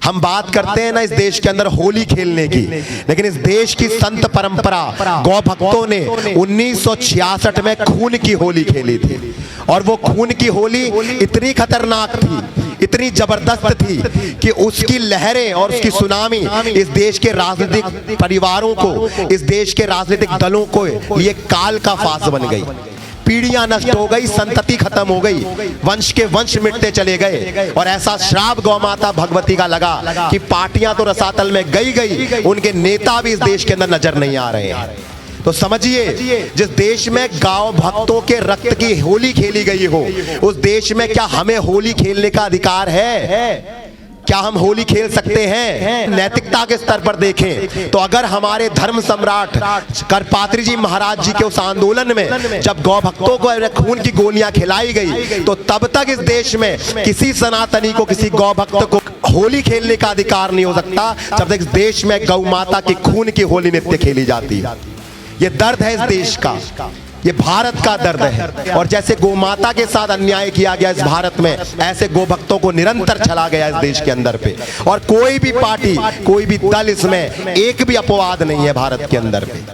हम बात करते हैं ना इस देश के अंदर होली खेलने की, लेकिन इस देश की संत परंपरा गौ भक्तों ने 1966 में खून की होली खेली थी। और वो खून की होली इतनी खतरनाक थी, इतनी जबरदस्त थी कि उसकी लहरें और उसकी सुनामी इस देश के राजनीतिक परिवारों को, इस देश के राजनीतिक दलों को ये काल का फास बन गई। पीढ़ियां नष्ट हो गई, संतति खत्म हो गई, वंश के वंश मिटते चले गए। और ऐसा श्राप गौ माता भगवती का लगा कि पार्टियां तो रसातल में गई, उनके नेता भी इस देश के अंदर नजर नहीं आ रहे हैं। तो समझिए, जिस देश में गौ भक्तों के रक्त की होली खेली गई हो, उस देश में क्या हमें होली खेलने का अधिकार है? क्या हम होली खेल सकते हैं? नैतिकता के स्तर पर देखें तो अगर हमारे धर्म सम्राट करपात्री जी महाराज जी के उस आंदोलन में जब गौ भक्तों को खून की गोलियां खिलाई गई, तो तब तक इस देश में किसी सनातनी को, किसी गौ भक्त को होली खेलने का अधिकार नहीं हो सकता जब तक इस देश में गौ माता की खून की होली नित्य खेली जाती है। ये दर्द है इस देश का, ये भारत का दर्द है। और जैसे गौ माता के साथ अन्याय किया गया इस भारत में, ऐसे गौ भक्तों को निरंतर चला गया इस देश के अंदर पे। और कोई भी पार्टी, कोई भी दल इसमें एक भी अपवाद नहीं है भारत के अंदर पे।